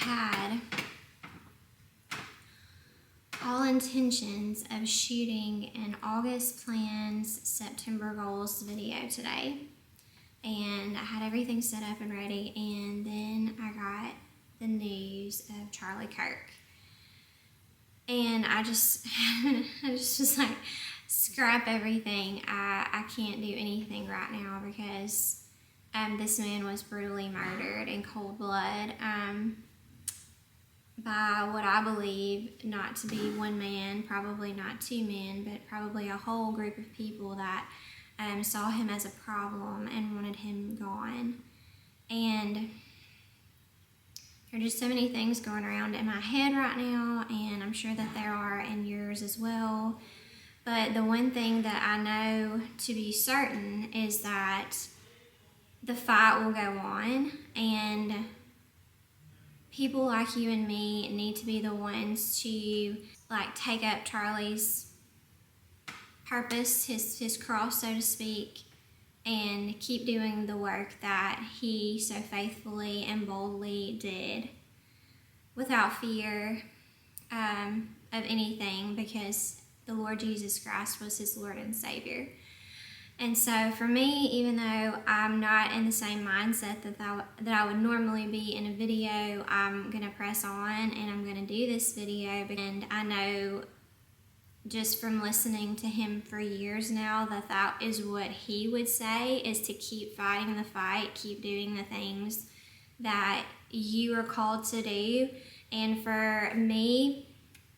had all intentions of shooting an August plans, September goals video today. And I had everything set up and ready, and then I got the news of CharlieKirk. And I just was like, scrap everything. I can't do anything right now because this man was brutally murdered in cold blood by what I believe not to be one man, probably not two men, but probably a whole group of people that saw him as a problem and wanted him gone. And there are just so many things going around in my head right now, and I'm sure that there are in yours as well. But the one thing that I know to be certain is that the fight will go on, and people like you and me need to be the ones to take up Charlie's purpose, his cross, so to speak, and keep doing the work that he so faithfully and boldly did without fear of anything, because the Lord Jesus Christ was his Lord and Savior. And so for me, even though I'm not in the same mindset that I would normally be in a video, I'm going to press on and I'm going to do this video. And I know just from listening to him for years now that is what he would say, is to keep fighting the fight, keep doing the things that you are called to do. And for me,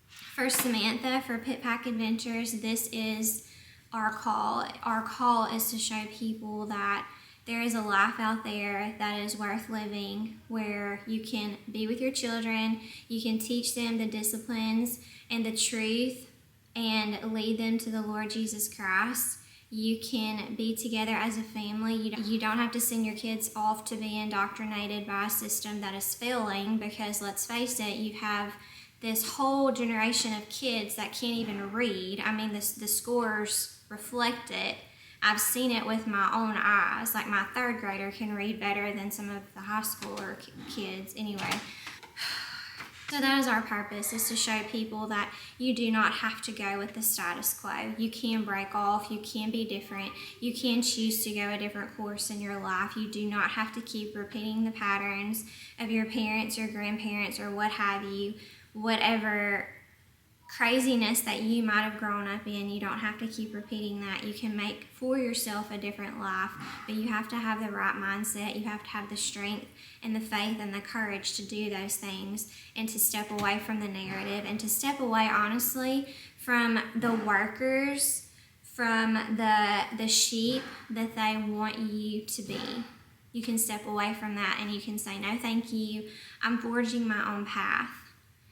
for Samantha, for Pit Pack Adventures, this is our call. Our call is to show people that there is a life out there that is worth living, where you can be with your children, you can teach them the disciplines and the truth and lead them to the Lord Jesus Christ. You can be together as a family. You don't have to send your kids off to be indoctrinated by a system that is failing, because let's face it, you have this whole generation of kids that can't even read. I mean, the scores reflect it. I've seen it with my own eyes. Like, my third grader can read better than some of the high schooler kids anyway. So that is our purpose, is to show people that you do not have to go with the status quo. You can break off, you can be different, you can choose to go a different course in your life. You do not have to keep repeating the patterns of your parents or grandparents or what have you. Whatever craziness that you might have grown up in, you don't have to keep repeating that. You can make for yourself a different life, but you have to have the right mindset. You have to have the strength and the faith and the courage to do those things, and to step away from the narrative, and to step away, honestly, from the workers, from the sheep that they want you to be. You can step away from that and you can say, no, thank you. I'm forging my own path.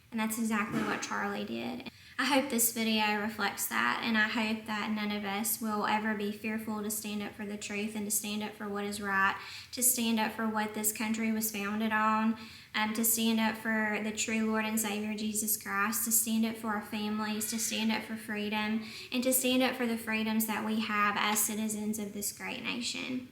And that's exactly what Charlie did. I hope this video reflects that, and I hope that none of us will ever be fearful to stand up for the truth and to stand up for what is right, to stand up for what this country was founded on, to stand up for the true Lord and Savior Jesus Christ, to stand up for our families, to stand up for freedom, and to stand up for the freedoms that we have as citizens of this great nation.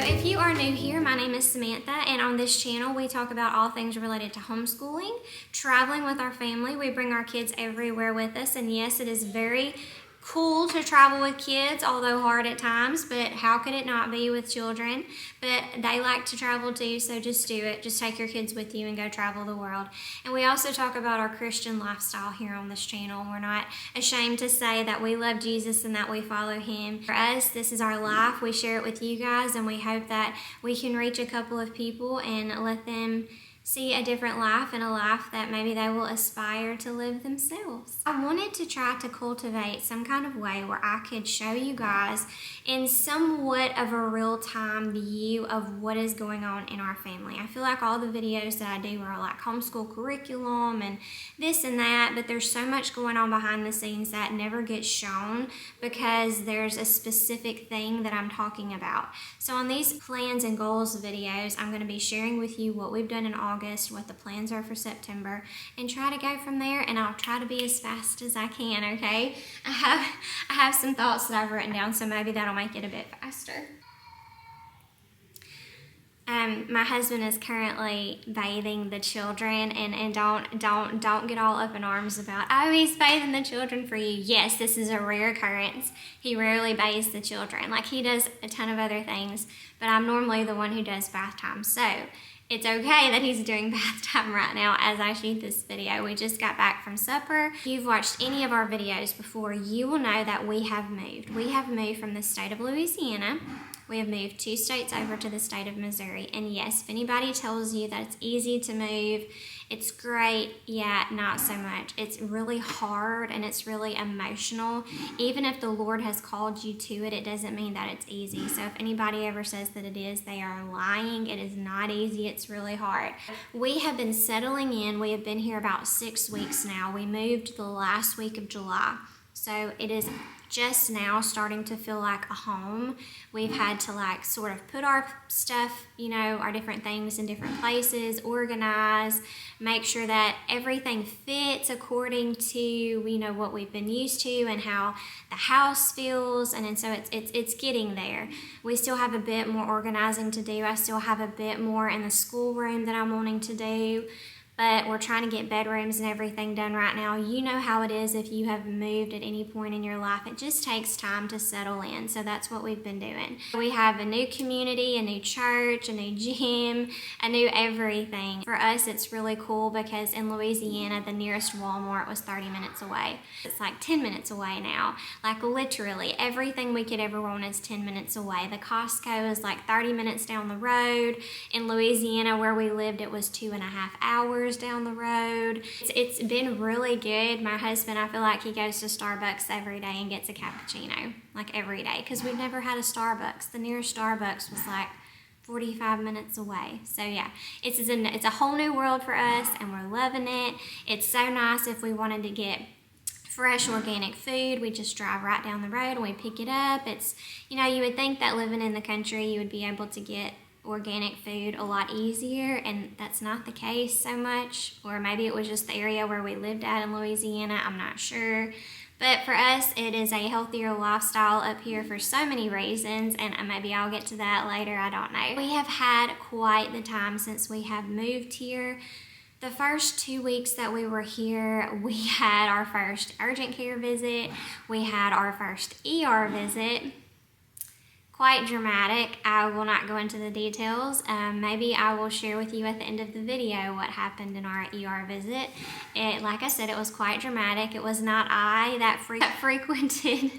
If you are new here, my name is Samantha, and on this channel we talk about all things related to homeschooling, traveling with our family. We bring our kids everywhere with us, and yes, it is very cool to travel with kids, although hard at times, but how could it not be with children? But they like to travel too, so just do it. Just take your kids with you and go travel the world. And we also talk about our Christian lifestyle here on this channel. We're not ashamed to say that we love Jesus and that we follow him. For us, this is our life. We share it with you guys, and we hope that we can reach a couple of people and let them see a different life, and a life that maybe they will aspire to live themselves. I wanted to try to cultivate some kind of way where I could show you guys in somewhat of a real-time view of what is going on in our family. I feel like all the videos that I do are like homeschool curriculum and this and that, but there's so much going on behind the scenes that never gets shown because there's a specific thing that I'm talking about. So on these plans and goals videos, I'm going to be sharing with you what we've done in August, what the plans are for September, and try to go from there, and I'll try to be as fast as I can, okay? I have some thoughts that I've written down, so maybe that'll make it a bit faster. My husband is currently bathing the children, and don't get all up in arms about, oh, he's bathing the children for you. Yes, this is a rare occurrence. He rarely bathes the children. Like, he does a ton of other things, but I'm normally the one who does bath time. So it's okay that he's doing bath time right now as I shoot this video. We just got back from supper. If you've watched any of our videos before, you will know that we have moved. We have moved from the state of Louisiana. We have moved 2 states over to the state of Missouri. And yes, if anybody tells you that it's easy to move, it's great, yeah, not so much. It's really hard and it's really emotional. Even if the Lord has called you to it, it doesn't mean that it's easy. So if anybody ever says that it is, they are lying. It is not easy. It's really hard. We have been settling in. We have been here about 6 weeks now. We moved the last week of July. So it is just now starting to feel like a home. We've had to like sort of put our stuff, you know, our different things in different places, organize, make sure that everything fits according to, you know, what we've been used to and how the house feels. And so it's getting there. We still have a bit more organizing to do. I still have a bit more in the schoolroom that I'm wanting to do. But we're trying to get bedrooms and everything done right now. You know how it is if you have moved at any point in your life. It just takes time to settle in. So that's what we've been doing. We have a new community, a new church, a new gym, a new everything. For us, it's really cool because in Louisiana, the nearest Walmart was 30 minutes away. It's like 10 minutes away now. Like literally everything we could ever want is 10 minutes away. The Costco is like 30 minutes down the road. In Louisiana, where we lived, it was 2.5 hours down the road. It's been really good. My husband, I feel like he goes to Starbucks every day and gets a cappuccino, like every day, because we've never had a Starbucks. The nearest Starbucks was like 45 minutes away. So yeah, it's a whole new world for us and we're loving it. It's so nice if we wanted to get fresh organic food. We just drive right down the road and we pick it up. It's, you know, you would think that living in the country you would be able to get organic food a lot easier, and that's not the case so much. Or maybe it was just the area where we lived at in Louisiana, I'm not sure. But for us, it is a healthier lifestyle up here for so many reasons, and maybe I'll get to that later, I don't know. We have had quite the time since we have moved here. The first 2 weeks that we were here, we had our first urgent care visit. We had our first ER visit. Quite dramatic. I will not go into the details. Maybe I will share with you at the end of the video what happened in our ER visit. Like I said, it was quite dramatic. It was not I that frequented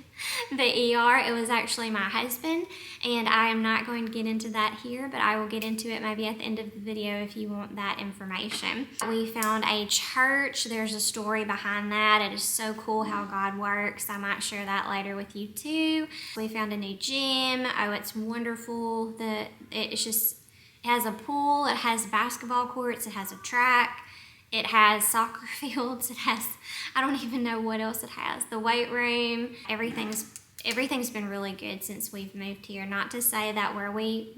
the ER. It was actually my husband, and I am not going to get into that here, but I will get into it maybe at the end of the video if you want that information. We found a church. There's a story behind that. It is so cool how God works. I might share that later with you too. We found a new gym. Oh, it's wonderful. It has a pool, it has basketball courts, it has a track, it has soccer fields, it has, I don't even know what else it has. The weight room, everything's been really good since we've moved here. Not to say that where we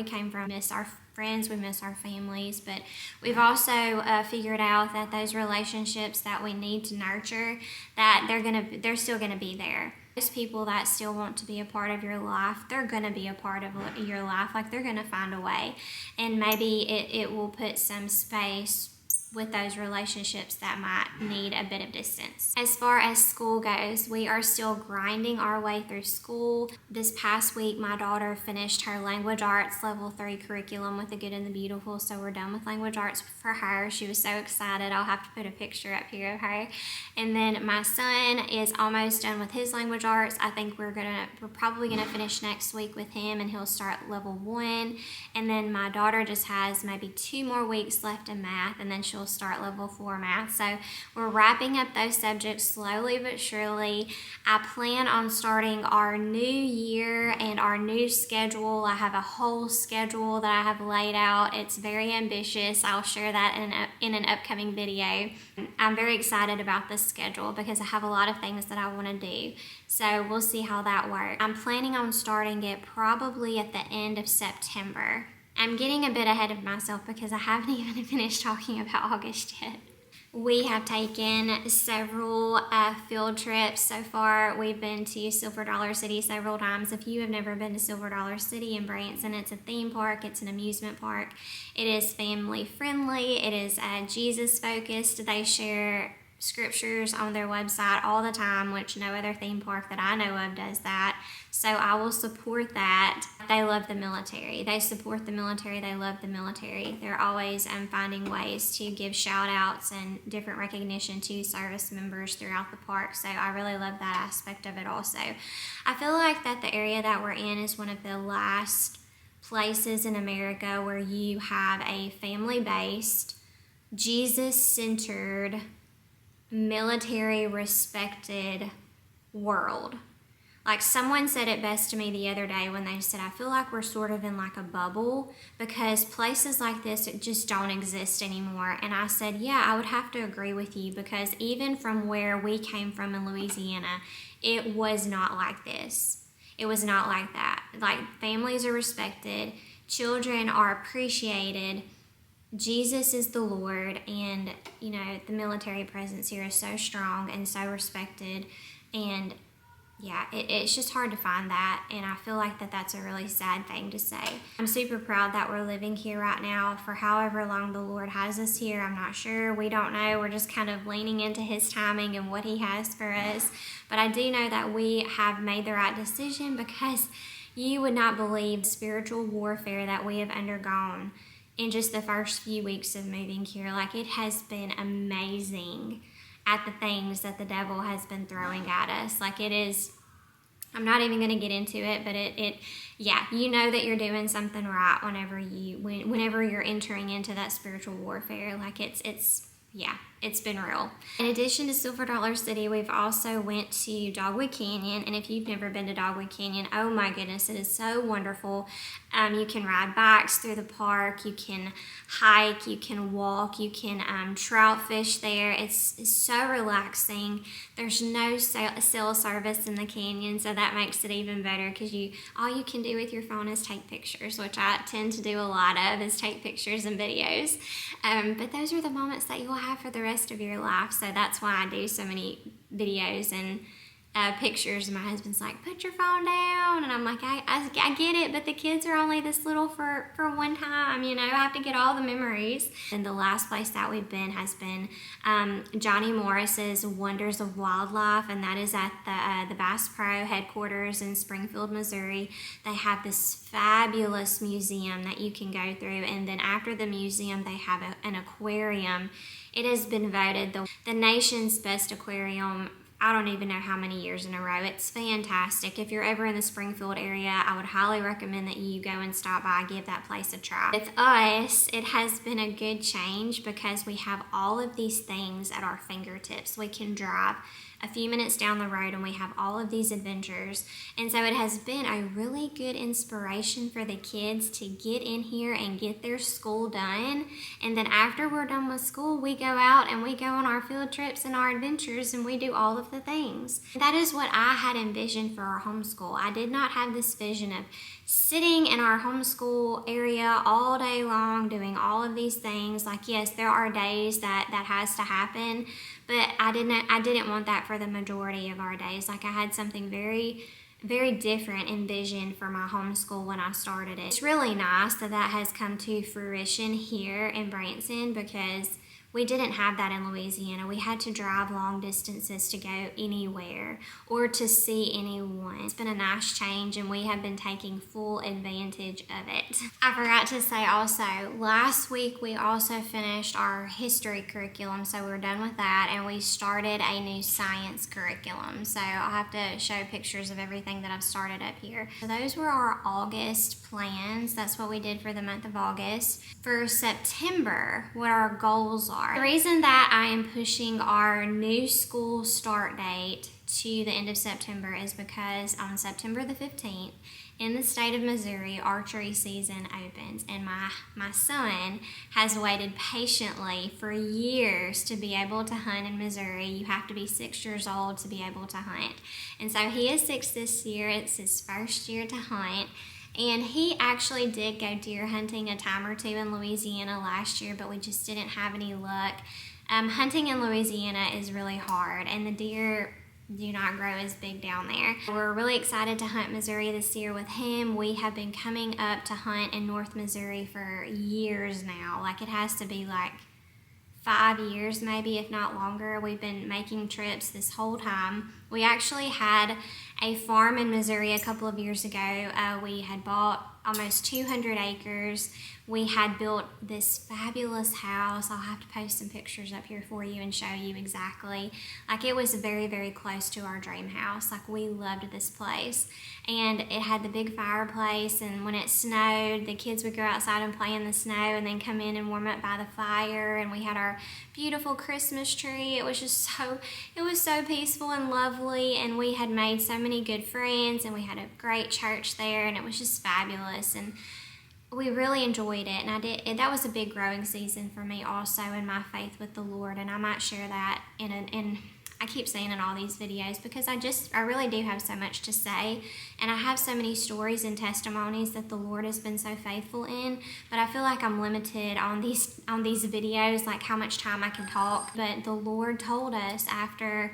came from, miss our friends, we miss our families, but we've also figured out that those relationships that we need to nurture, that they're still gonna be there. Those people that still want to be a part of your life, they're gonna be a part of your life. Like, they're gonna find a way, and maybe it will put some space with those relationships that might need a bit of distance. As far as school goes, we are still grinding our way through school. This past week, my daughter finished her language arts level 3 curriculum with the Good and the Beautiful, so we're done with language arts for her. She was so excited. I'll have to put a picture up here of her. And then my son is almost done with his language arts. I think we're probably gonna finish next week with him, and he'll start level 1. And then my daughter just has maybe 2 more weeks left in math, and then she'll start level 4 math. So we're wrapping up those subjects slowly but surely. I plan on starting our new year and our new schedule. I have a whole schedule that I have laid out. It's very ambitious. I'll share that in an upcoming video. I'm very excited about this schedule because I have a lot of things that I want to do. So we'll see how that works. I'm planning on starting it probably at the end of September. I'm getting a bit ahead of myself because I haven't even finished talking about August yet. We have taken several field trips so far. We've been to Silver Dollar City several times. If you have never been to Silver Dollar City in Branson, it's a theme park, it's an amusement park. It is family friendly, it is Jesus focused. They share scriptures on their website all the time, which no other theme park that I know of does that. So I will support that. They love the military. They support the military. They love the military. They're always finding ways to give shout outs and different recognition to service members throughout the park. So I really love that aspect of it also. I feel like that the area that we're in is one of the last places in America where you have a family-based, Jesus-centered, military respected world. Like someone said it best to me the other day when they said, I feel like we're sort of in like a bubble because places like this just don't exist anymore. And I said, yeah, I would have to agree with you, because even from where we came from in Louisiana, it was not like this. It was not like that. Like, families are respected, children are appreciated, Jesus is the Lord, and you know, the military presence here is so strong and so respected, and yeah, it's just hard to find that, and I feel like that's a really sad thing to say. I'm super proud that we're living here right now for however long the Lord has us here. I'm not sure. We don't know. We're just kind of leaning into His timing and what He has for us. But I do know that we have made the right decision, because you would not believe the spiritual warfare that we have undergone in just the first few weeks of moving here. Like, it has been amazing at the things that the devil has been throwing at us. Like, it is, I'm not even going to get into it, but yeah, you know that you're doing something right whenever you're entering into that spiritual warfare. Like, yeah, it's been real. In addition to Silver Dollar City, we've also went to Dogwood Canyon, and if you've never been to Dogwood Canyon, oh my goodness, it is so wonderful. You can ride bikes through the park, you can hike, you can walk, you can trout fish there. It's so relaxing. There's no cell service in the canyon, so that makes it even better, because all you can do with your phone is take pictures, which I tend to do a lot of, is take pictures and videos. But those are the moments that you'll have for the rest of your life, so that's why I do so many videos and pictures. And my husband's like, put your phone down, and I'm like, I get it, but the kids are only this little for one time, you know, I have to get all the memories. And the last place that we've been has been Johnny Morris's Wonders of Wildlife, and that is at the Bass Pro headquarters in Springfield, Missouri. They have this fabulous museum that you can go through, and then after the museum they have an aquarium. It has been voted the nation's best aquarium, I don't even know how many years in a row. It's fantastic. If you're ever in the Springfield area, I would highly recommend that you go and stop by, give that place a try. With us, it has been a good change, because we have all of these things at our fingertips. We can drive a few minutes down the road and we have all of these adventures. And so it has been a really good inspiration for the kids to get in here and get their school done. And then after we're done with school, we go out and we go on our field trips and our adventures, and we do all of the things. That is what I had envisioned for our homeschool. I did not have this vision of sitting in our homeschool area all day long doing all of these things. Like, yes, there are days that has to happen, but I didn't want that for the majority of our days. Like, I had something very, very different envisioned for my homeschool when I started it. It's really nice that has come to fruition here in Branson, because we didn't have that in Louisiana. We had to drive long distances to go anywhere or to see anyone. It's been a nice change, and we have been taking full advantage of it. I forgot to say also, last week we also finished our history curriculum, so we're done with that, and we started a new science curriculum. So I'll have to show pictures of everything that I've started up here. So those were our August plans. That's what we did for the month of August. For September, what our goals are. The reason that I am pushing our new school start date to the end of September is because on September the 15th, in the state of Missouri, archery season opens, and my son has waited patiently for years to be able to hunt in Missouri. You have to be 6 years old to be able to hunt. And so he is 6 this year. It's his first year to hunt. And he actually did go deer hunting a time or two in Louisiana last year, but we just didn't have any luck. Hunting in Louisiana is really hard, and the deer do not grow as big down there. We're really excited to hunt Missouri this year with him. We have been coming up to hunt in North Missouri for years now. Like, it has to be like 5 years maybe, if not longer. We've been making trips this whole time. We actually had a farm in Missouri a couple of years ago. We had bought almost 200 acres. We had built this fabulous house. I'll have to post some pictures up here for you and show you exactly. Like, it was very, very close to our dream house. Like, we loved this place. And it had the big fireplace, and when it snowed, the kids would go outside and play in the snow and then come in and warm up by the fire. And we had our beautiful Christmas tree. It was so peaceful and lovely, and we had made so many good friends, and we had a great church there, and it was just fabulous. And we really enjoyed it, and that was a big growing season for me also in my faith with the Lord. And I might share that in I keep saying in all these videos, because I really do have so much to say, and I have so many stories and testimonies that the Lord has been so faithful in, but I feel like I'm limited on these videos, like how much time I can talk. But the Lord told us after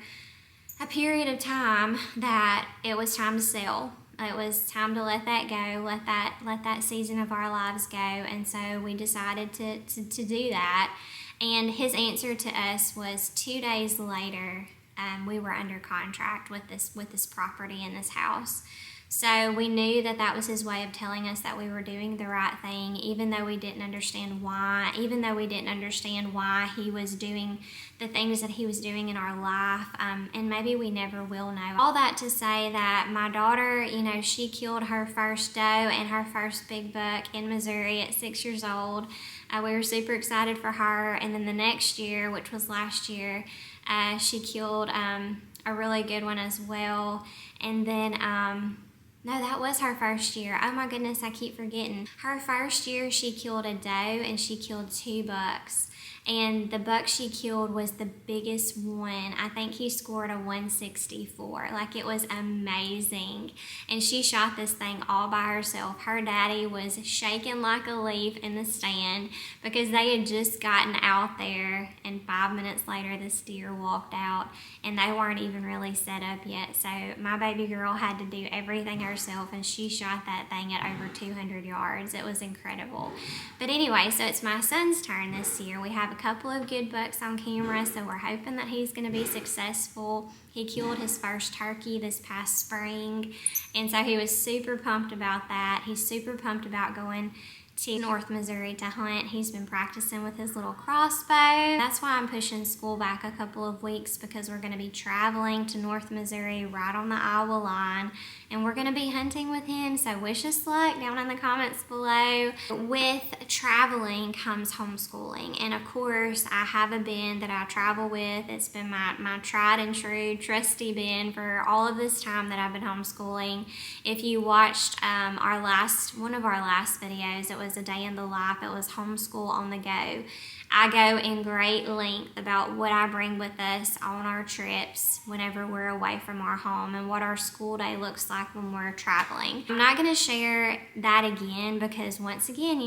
a period of time that it was time to sell. It was time to let that go, let that season of our lives go. And so we decided to do that. And his answer to us was 2 days later, we were under contract with this property and this house. So we knew that was his way of telling us that we were doing the right thing, even though we didn't understand why, he was doing the things that he was doing in our life, and maybe we never will know. All that to say that my daughter, she killed her first doe and her first big buck in Missouri at 6 years old. We were super excited for her, and then the next year, which was last year, she killed a really good one as well. And then no, that was her first year. Oh my goodness, I keep forgetting. Her first year, she killed a doe and she killed 2 bucks. And the buck she killed was the biggest one. I think he scored a 164. Like, it was amazing. And she shot this thing all by herself. Her daddy was shaking like a leaf in the stand because they had just gotten out there, and 5 minutes later this deer walked out, and they weren't even really set up yet. So my baby girl had to do everything herself, and she shot that thing at over 200 yards. It was incredible. But anyway, so it's my son's turn this year. We have a couple of good bucks on camera, so we're hoping that he's going to be successful. He killed his first turkey this past spring, and so he was super pumped about that. He's super pumped about going to North Missouri to hunt. He's been practicing with his little crossbow. That's why I'm pushing school back a couple of weeks, because we're going to be traveling to North Missouri right on the Iowa line, and we're going to be hunting with him. So wish us luck down in the comments below. With traveling comes homeschooling, and of course I have a bin that I travel with. It's been my tried and true trusty bin for all of this time that I've been homeschooling. If you watched one of our last videos, it was a day in the life. It was homeschool on the go. I go in great length about what I bring with us on our trips whenever we're away from our home, and what our school day looks like when we're traveling. I'm not going to share that again because, once again,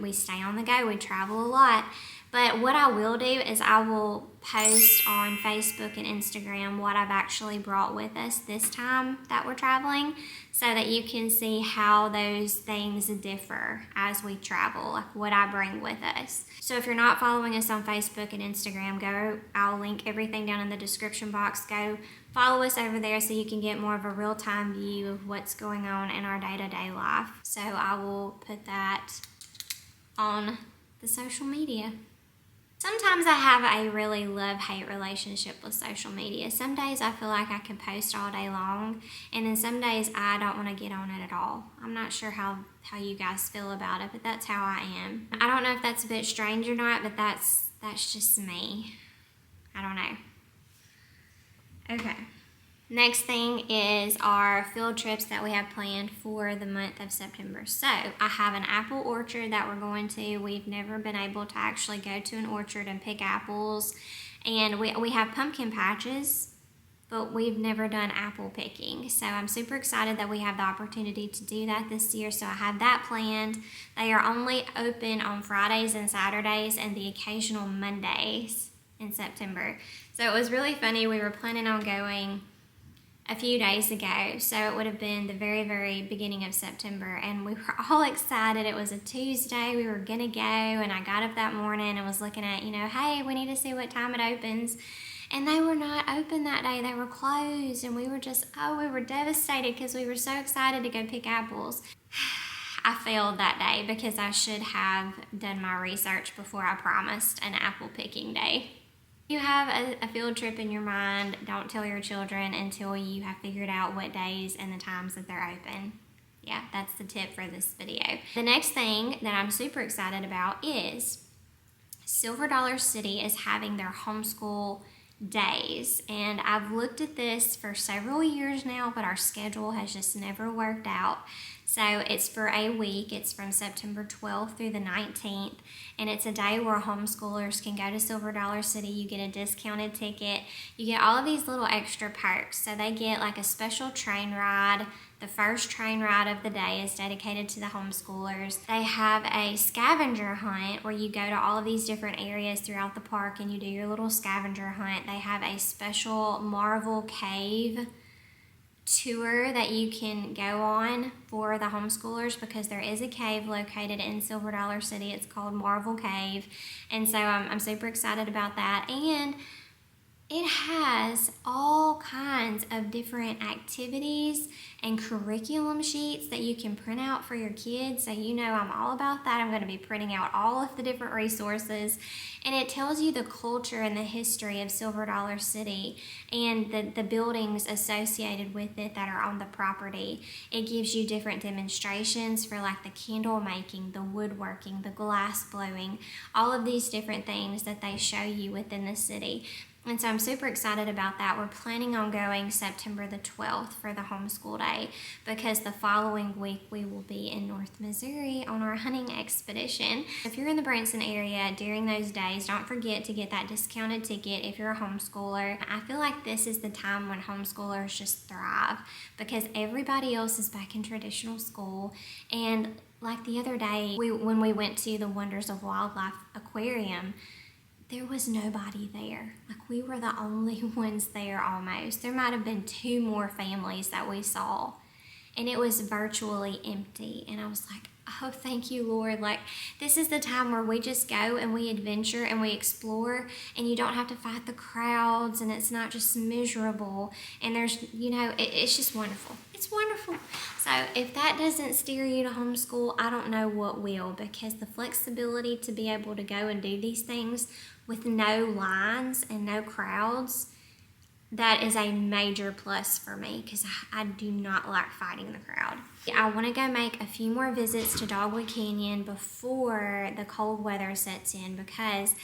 we stay on the go. We travel a lot. But what I will do is I will post on Facebook and Instagram what I've actually brought with us this time that we're traveling, so that you can see how those things differ as we travel, like what I bring with us. So if you're not following us on Facebook and Instagram, I'll link everything down in the description box. Go follow us over there so you can get more of a real-time view of what's going on in our day-to-day life. So I will put that on the social media. Sometimes I have a really love-hate relationship with social media. Some days I feel like I can post all day long, and then some days I don't want to get on it at all. I'm not sure how you guys feel about it, but that's how I am. I don't know if that's a bit strange or not, but that's just me. I don't know. Okay. Next thing is our field trips that we have planned for the month of September. So I have an apple orchard that we're going to. We've never been able to actually go to an orchard and pick apples. And we have pumpkin patches, but we've never done apple picking. So I'm super excited that we have the opportunity to do that this year. So I have that planned. They are only open on Fridays and Saturdays and the occasional Mondays. in September. So it was really funny. We were planning on going a few days ago, so it would have been the very, very beginning of September, and we were all excited. It was a Tuesday. We were gonna go, and I got up that morning and was looking at, hey, we need to see what time it opens. And they were not open that day. They were closed, and we were just, we were devastated because we were so excited to go pick apples. I failed that day because I should have done my research before I promised an apple picking day. If you have a field trip in your mind, don't tell your children until you have figured out what days and the times that they're open. Yeah, that's the tip for this video. The next thing that I'm super excited about is Silver Dollar City is having their homeschool days, and I've looked at this for several years now, but our schedule has just never worked out. So it's for a week. It's from September 12th through the 19th, and it's a day where homeschoolers can go to Silver Dollar City. You get a discounted ticket. You get all of these little extra perks. So they get like a special train ride. The first train ride of the day is dedicated to the homeschoolers. They have a scavenger hunt where you go to all of these different areas throughout the park and you do your little scavenger hunt. They have a special Marvel Cave tour that you can go on for the homeschoolers, because there is a cave located in Silver Dollar City. It's called Marvel Cave, and so I'm super excited about that. And it has all kinds of different activities and curriculum sheets that you can print out for your kids. So I'm all about that. I'm going to be printing out all of the different resources. And it tells you the culture and the history of Silver Dollar City and the buildings associated with it that are on the property. It gives you different demonstrations for like the candle making, the woodworking, the glass blowing, all of these different things that they show you within the city. And so I'm super excited about that. We're planning on going September the 12th for the homeschool day, because the following week we will be in North Missouri on our hunting expedition. If you're in the Branson area during those days, don't forget to get that discounted ticket if you're a homeschooler. I feel like this is the time when homeschoolers just thrive, because everybody else is back in traditional school. And like the other day, when we went to the Wonders of Wildlife Aquarium, there was nobody there. Like, we were the only ones there almost. There might have been 2 more families that we saw, and it was virtually empty. And I was like, oh, thank you, Lord. Like, this is the time where we just go and we adventure and we explore, and you don't have to fight the crowds, and it's not just miserable. And there's, it's just wonderful. It's wonderful. So if that doesn't steer you to homeschool, I don't know what will, because the flexibility to be able to go and do these things with no lines and no crowds, that is a major plus for me, because I do not like fighting the crowd. I want to go make a few more visits to Dogwood Canyon before the cold weather sets in, because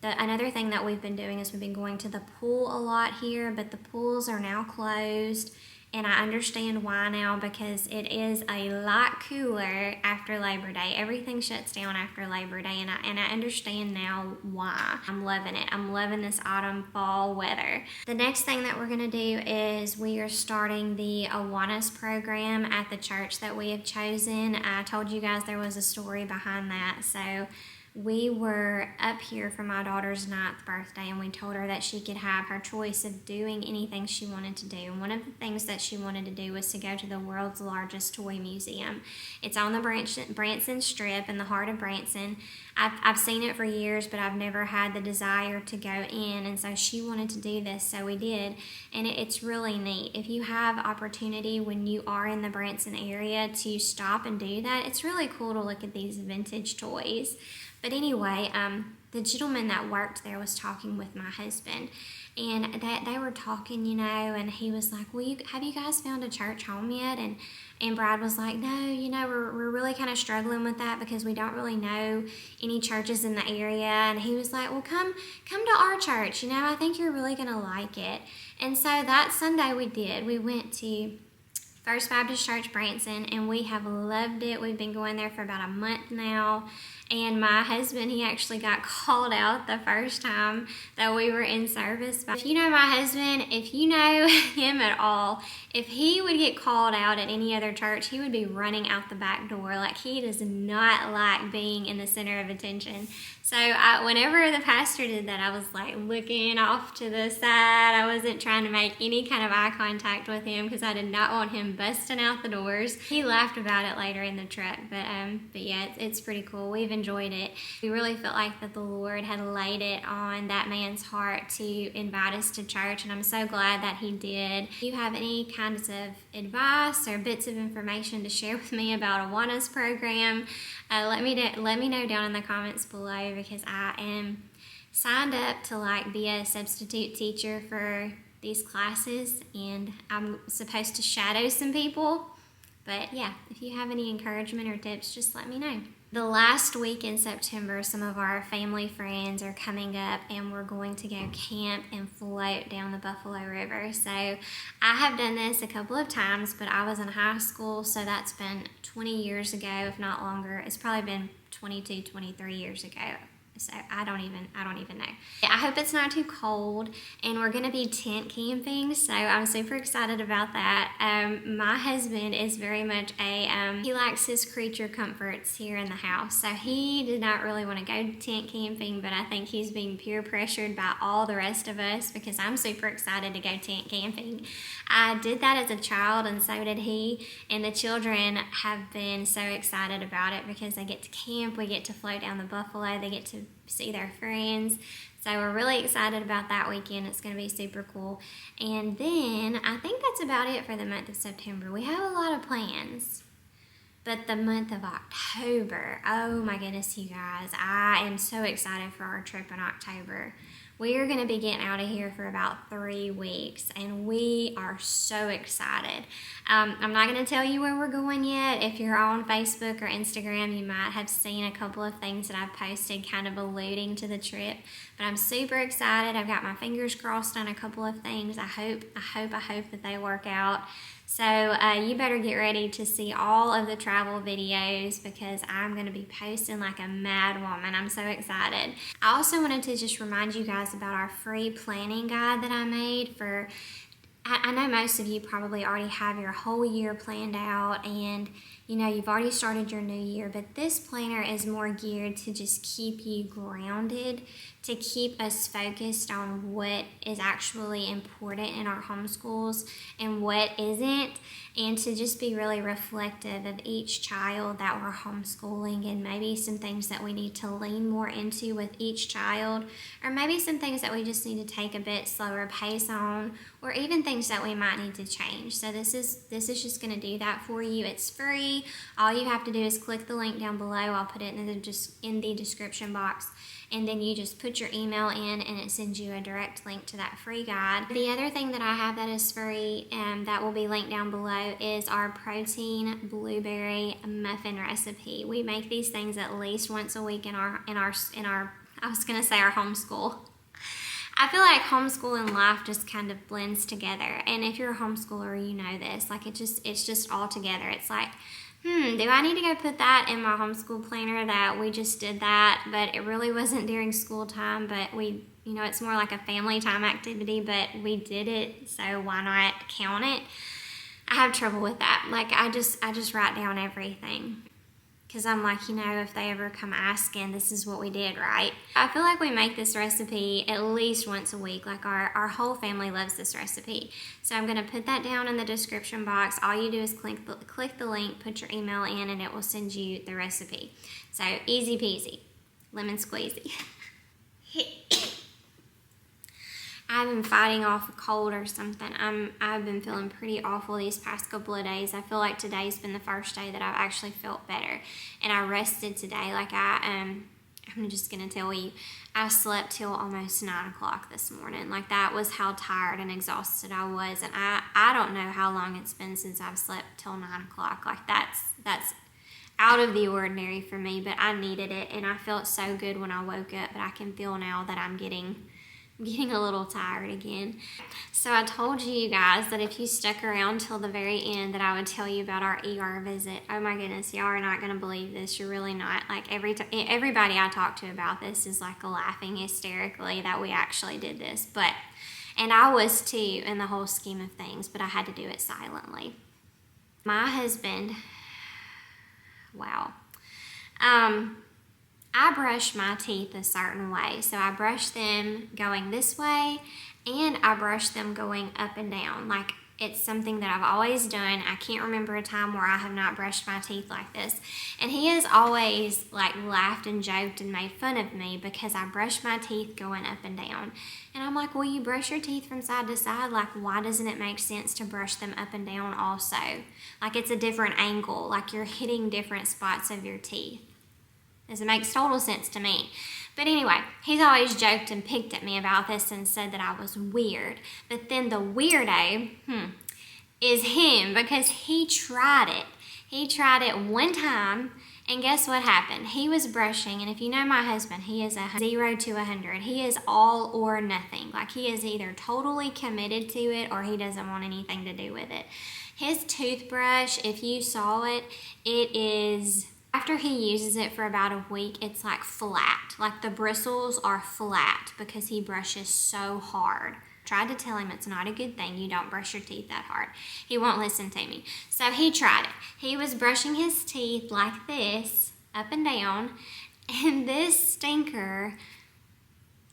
another thing that we've been doing is we've been going to the pool a lot here, but the pools are now closed. And I understand why now, because it is a lot cooler after Labor Day. Everything shuts down after Labor Day, and I understand now why. I'm loving it. I'm loving this autumn, fall weather. The next thing that we're going to do is we are starting the Awanas program at the church that we have chosen. I told you guys there was a story behind that. So we were up here for my daughter's 9th birthday, and we told her that she could have her choice of doing anything she wanted to do. And one of the things that she wanted to do was to go to the world's largest toy museum. It's on the Branson Strip in the heart of Branson. I've seen it for years, but I've never had the desire to go in, and so she wanted to do this, so we did. And it's really neat. If you have opportunity when you are in the Branson area to stop and do that, it's really cool to look at these vintage toys. But anyway, the gentleman that worked there was talking with my husband, and they were talking, and he was like, well, have you guys found a church home yet? And Brad was like, no, we're really kind of struggling with that, because we don't really know any churches in the area. And he was like, well, come to our church. I think you're really going to like it. And so that Sunday we did. We went to First Baptist Church Branson, and we have loved it. We've been going there for about a month now, And my husband, he actually got called out the first time that we were in service. If you know my husband, if you know him at all, if he would get called out at any other church, he would be running out the back door. Like, he does not like being in the center of attention. So whenever the pastor did that, I was like looking off to the side. I wasn't trying to make any kind of eye contact with him because I did not want him busting out the doors. He laughed about it later in the truck, but yeah, it's pretty cool. We've enjoyed it. We really felt like that the Lord had laid it on that man's heart to invite us to church, and I'm so glad that he did. If you have any kinds of advice or bits of information to share with me about Awana's program, let me know down in the comments below, because I am signed up to like be a substitute teacher for these classes, and I'm supposed to shadow some people. But yeah, if you have any encouragement or tips, just let me know. The last week in September, some of our family friends are coming up, and we're going to go camp and float down the Buffalo River. So I have done this a couple of times, but I was in high school, so that's been 20 years ago, if not longer. It's probably been 22, 23 years ago. So I don't even know. I hope it's not too cold, and we're gonna be tent camping, so I'm super excited about that. My husband is very much he likes his creature comforts here in the house, so he did not really want to go tent camping, but I think he's being peer pressured by all the rest of us because I'm super excited to go tent camping. I did that as a child, and so did he, and the children have been so excited about it because they get to camp, we get to float down the Buffalo, they get to see their friends. So we're really excited about that weekend. It's going to be super cool. And then I think that's about it for the month of September. We have a lot of plans. But the month of October, oh my goodness, you guys, I am so excited for our trip in October. We are going to be getting out of here for about 3 weeks, and we are so excited. I'm not going to tell you where we're going yet. If you're on Facebook or Instagram, you might have seen a couple of things that I've posted kind of alluding to the trip, but I'm super excited. I've got my fingers crossed on a couple of things. I hope that they work out. So you better get ready to see all of the travel videos because I'm going to be posting like a mad woman. I'm so excited. I also wanted to just remind you guys about our free planning guide that I made for, I know most of you probably already have your whole year planned out, and you know you've already started your new year, but this planner is more geared to just keep you grounded, to keep us focused on what is actually important in our homeschools and what isn't, and to just be really reflective of each child that we're homeschooling, and maybe some things that we need to lean more into with each child, or maybe some things that we just need to take a bit slower pace on, or even things that we might need to change. So this is just going to do that for you. It's free. All you have to do is click the link down below. I'll put it in the description box, and then you just put your email in, and it sends you a direct link to that free guide. The other thing that I have that is free, that will be linked down below, is our protein blueberry muffin recipe. We make these things at least once a week in our I was gonna say our homeschool. I feel like homeschool and life just kind of blends together, and if you're a homeschooler, you know this. Like it's just all together. It's like, do I need to go put that in my homeschool planner that we just did that, but it really wasn't during school time, but it's more like a family time activity, but we did it, so why not count it? I have trouble with that. Like I just write down everything. Because I'm like, if they ever come asking, this is what we did, right? I feel like we make this recipe at least once a week. Like our whole family loves this recipe. So I'm going to put that down in the description box. All you do is click the link, put your email in, and it will send you the recipe. So easy peasy, lemon squeezy. I've been fighting off a cold or something. I've been feeling pretty awful these past couple of days. I feel like today's been the first day that I've actually felt better, and I rested today. Like I'm just gonna tell you, I slept till almost 9 o'clock this morning. Like that was how tired and exhausted I was, and I don't know how long it's been since I've slept till 9 o'clock. Like that's out of the ordinary for me, but I needed it, and I felt so good when I woke up. But I can feel now that I'm getting I'm getting a little tired again. So I told you guys that if you stuck around till the very end that I would tell you about our ER visit. Oh my goodness, y'all are not going to believe this. You're really not. Like everybody I talk to about this is like laughing hysterically that we actually did this. And I was too in the whole scheme of things, but I had to do it silently. My husband, wow. I brush my teeth a certain way. So I brush them going this way and I brush them going up and down. Like it's something that I've always done. I can't remember a time where I have not brushed my teeth like this. And he has always like laughed and joked and made fun of me because I brush my teeth going up and down. And I'm like, well, you brush your teeth from side to side. Like, why doesn't it make sense to brush them up and down also? Like it's a different angle. Like you're hitting different spots of your teeth. It makes total sense to me. But anyway, he's always joked and picked at me about this and said that I was weird. But then the weirdo is him because he tried it. He tried it one time, and guess what happened? He was brushing, and if you know my husband, he is a 0 to 100. He is all or nothing. Like he is either totally committed to it or he doesn't want anything to do with it. His toothbrush, if you saw it, it is... After he uses it for about a week, it's like flat. Like the bristles are flat because he brushes so hard. Tried to tell him it's not a good thing. You don't brush your teeth that hard. He won't listen to me. So he tried it. He was brushing his teeth like this, up and down. And this stinker,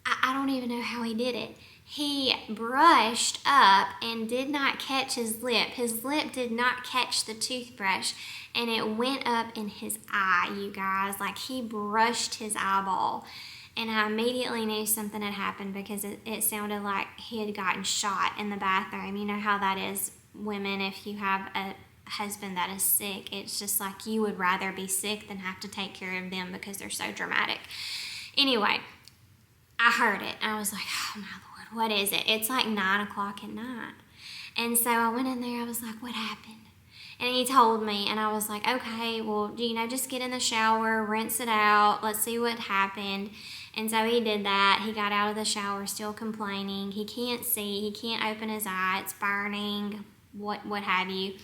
I don't even know how he did it. He brushed up and did not catch his lip. His lip did not catch the toothbrush. And it went up in his eye, you guys. Like he brushed his eyeball. And I immediately knew something had happened because it sounded like he had gotten shot in the bathroom. You know how that is, women, if you have a husband that is sick, it's just like you would rather be sick than have to take care of them because they're so dramatic. Anyway, I heard it. I was like, oh my Lord, what is it? It's like 9 o'clock at night. And so I went in there. I was like, what happened? And he told me, and I was like, okay, well, just get in the shower, rinse it out, let's see what happened. And so he did that. He got out of the shower still complaining. He can't see, he can't open his eye, it's burning, what have you.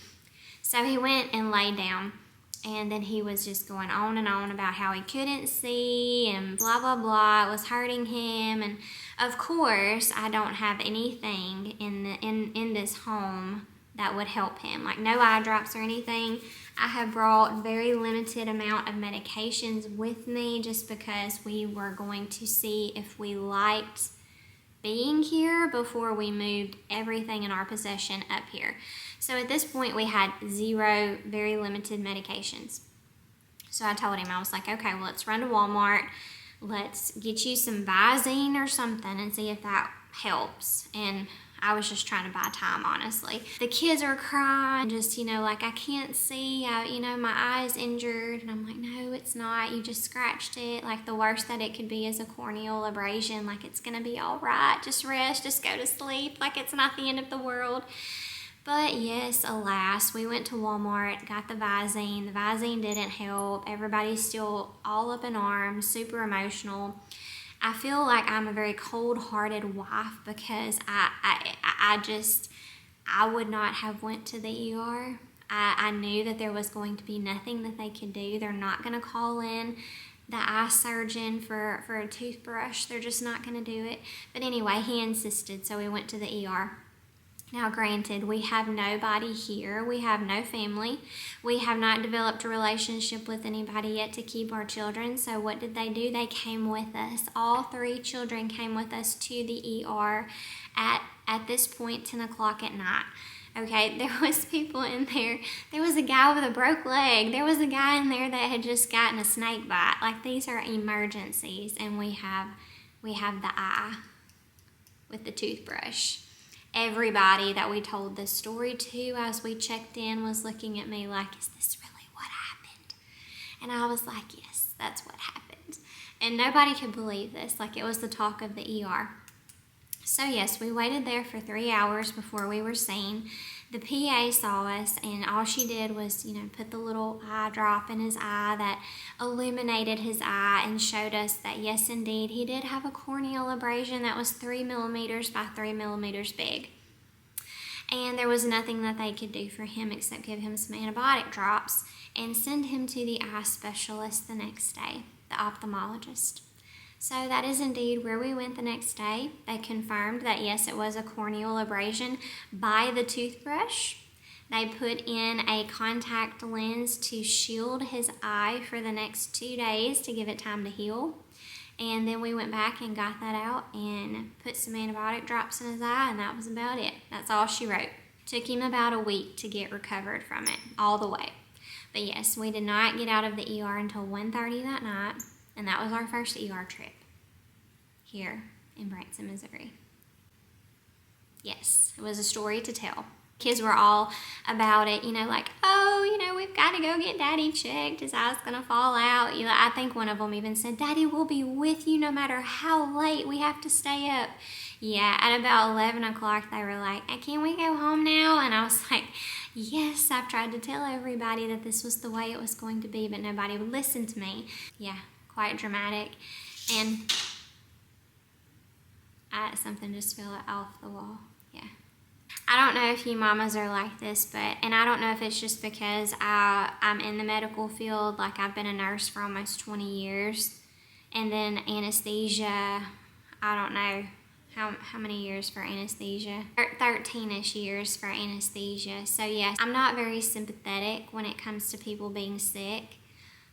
So he went and laid down, and then he was just going on and on about how he couldn't see and blah, blah, blah. It was hurting him. And of course, I don't have anything in this home that would help him, like no eye drops or anything. I have brought very limited amount of medications with me just because we were going to see if we liked being here before we moved everything in our possession up here. So at this point we had 0 very limited medications. So I told him, I was like, okay, well, let's run to Walmart. Let's get you some Visine or something and see if that helps. And I was just trying to buy time, honestly. The kids are crying, just, like, I can't see, my eye's injured. And I'm like, no, it's not. You just scratched it. Like, the worst that it could be is a corneal abrasion. Like, it's going to be all right. Just rest. Just go to sleep. Like, it's not the end of the world. But yes, alas, we went to Walmart, got the Visine. The Visine didn't help. Everybody's still all up in arms, super emotional. I feel like I'm a very cold-hearted wife because I would not have went to the ER. I knew that there was going to be nothing that they could do. They're not going to call in the eye surgeon for a toothbrush. They're just not going to do it. But anyway, he insisted, so we went to the ER. Now, granted, we have nobody here. We have no family. We have not developed a relationship with anybody yet to keep our children. So what did they do? They came with us. All 3 children came with us to the ER at this point, 10 o'clock at night. Okay, there was people in there. There was a guy with a broke leg. There was a guy in there that had just gotten a snake bite. Like, these are emergencies, and we have the eye with the toothbrush. Everybody that we told this story to as we checked in was looking at me like, is this really what happened? And I was like, yes, that's what happened. And nobody could believe this. Like, it was the talk of the ER. So yes, we waited there for 3 hours before we were seen. The PA saw us, and all she did was, put the little eye drop in his eye that illuminated his eye and showed us that, yes, indeed, he did have a corneal abrasion that was 3 millimeters by 3 millimeters big. And there was nothing that they could do for him except give him some antibiotic drops and send him to the eye specialist the next day, the ophthalmologist. So that is indeed where we went the next day. They confirmed that, yes, it was a corneal abrasion by the toothbrush. They put in a contact lens to shield his eye for the next 2 days to give it time to heal. And then we went back and got that out and put some antibiotic drops in his eye, and that was about it. That's all she wrote. Took him about a week to get recovered from it, all the way. But yes, we did not get out of the ER until 1:30 that night, and that was our first ER trip here in Branson, Missouri. Yes, it was a story to tell. Kids were all about it, like, we've got to go get Daddy checked. His eye's going to fall out. I think one of them even said, Daddy will be with you no matter how late we have to stay up. Yeah, at about 11 o'clock, they were like, can we go home now? And I was like, yes, I've tried to tell everybody that this was the way it was going to be, but nobody would listen to me. Yeah, quite dramatic. And something just fell off the wall. Yeah. I don't know if you mamas are like this, and I don't know if it's just because I'm in the medical field, like I've been a nurse for almost 20 years, and then anesthesia, I don't know how many years for anesthesia, 13-ish years for anesthesia. So yes, I'm not very sympathetic when it comes to people being sick.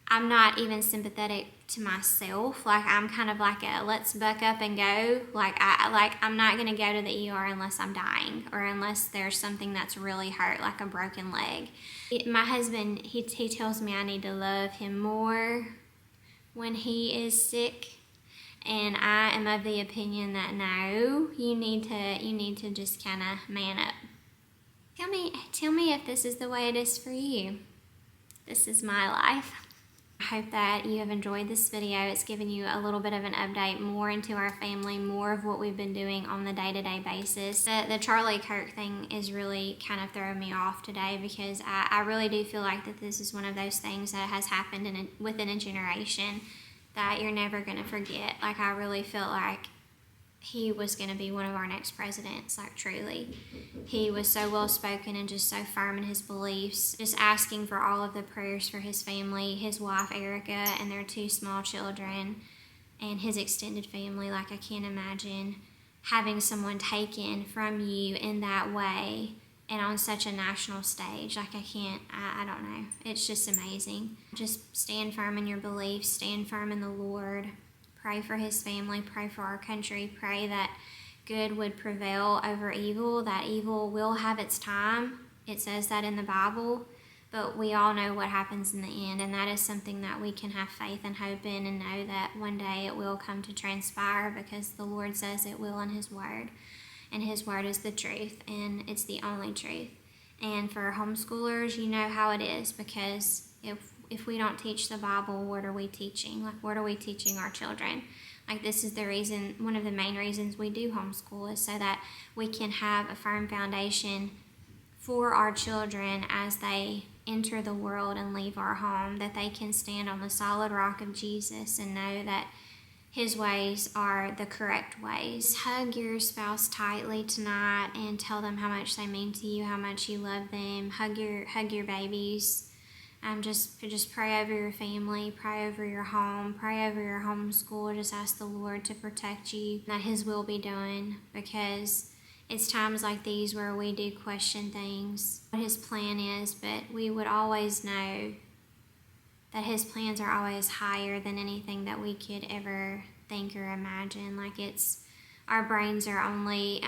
I'm not even sympathetic to myself. Like, I'm kind of like a let's buck up and go. I'm not gonna go to the ER unless I'm dying or unless there's something that's really hurt, like a broken leg. My husband, he tells me I need to love him more when he is sick, and I am of the opinion that no, you need to just kind of man up. Tell me if this is the way it is for you. This is my life. I hope that you have enjoyed this video. It's given you a little bit of an update more into our family, more of what we've been doing on the day-to-day basis. The CharlieKirk thing is really kind of throwing me off today because I really do feel like that this is one of those things that has happened within a generation that you're never going to forget. Like, I really felt like he was going to be one of our next presidents, like truly. He was so well-spoken and just so firm in his beliefs, just asking for all of the prayers for his family, his wife Erica, and their 2 small children, and his extended family. Like, I can't imagine having someone taken from you in that way and on such a national stage. Like, I don't know. It's just amazing. Just stand firm in your beliefs, stand firm in the Lord. Pray for his family, pray for our country, pray that good would prevail over evil, that evil will have its time. It says that in the Bible, but we all know what happens in the end, and that is something that we can have faith and hope in and know that one day it will come to transpire because the Lord says it will in his word, and his word is the truth, and it's the only truth. And for homeschoolers, you know how it is, because if we don't teach the Bible, what are we teaching? Like, what are we teaching our children? Like, this is the reason, one of the main reasons we do homeschool is so that we can have a firm foundation for our children as they enter the world and leave our home, that they can stand on the solid rock of Jesus and know that his ways are the correct ways. Hug your spouse tightly tonight and tell them how much they mean to you, how much you love them. Hug your babies. Just pray over your family, pray over your home, pray over your homeschool. Just ask the Lord to protect you, that his will be done, because it's times like these where we do question things, what his plan is, but we would always know that his plans are always higher than anything that we could ever think or imagine. Like, our brains are only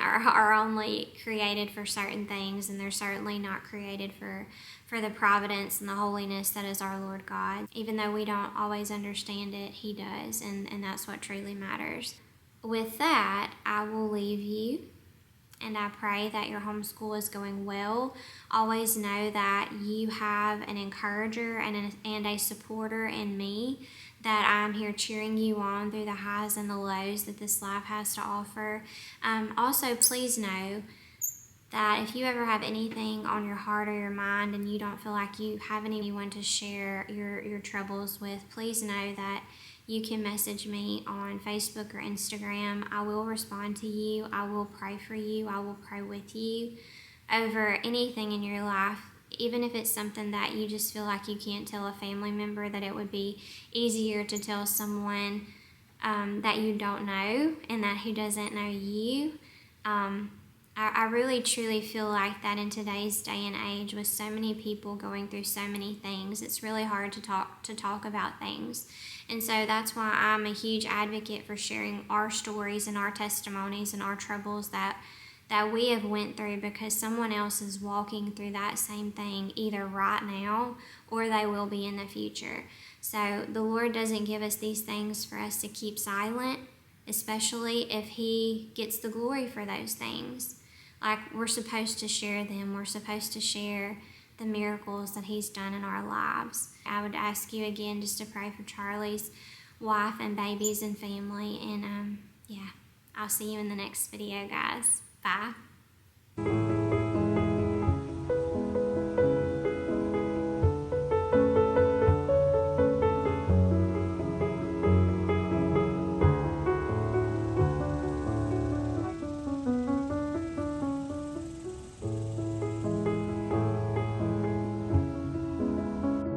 created for certain things, and they're certainly not created for the providence and the holiness that is our Lord God. Even though we don't always understand it, he does, and that's what truly matters. With that, I will leave you, and I pray that your homeschool is going well. Always know that you have an encourager and a supporter in me, that I'm here cheering you on through the highs and the lows that this life has to offer. Also, please know that if you ever have anything on your heart or your mind and you don't feel like you have anyone to share your troubles with, please know that you can message me on Facebook or Instagram. I will respond to you. I will pray for you. I will pray with you over anything in your life. Even if it's something that you just feel like you can't tell a family member, that it would be easier to tell someone that you don't know and that who doesn't know you. I really truly feel like that in today's day and age, with so many people going through so many things, it's really hard to talk about things. And so that's why I'm a huge advocate for sharing our stories and our testimonies and our troubles that we have went through, because someone else is walking through that same thing either right now or they will be in the future. So the Lord doesn't give us these things for us to keep silent, especially if He gets the glory for those things. Like, we're supposed to share them. We're supposed to share the miracles that He's done in our lives. I would ask you again just to pray for Charlie's wife and babies and family. And I'll see you in the next video, guys. Bye.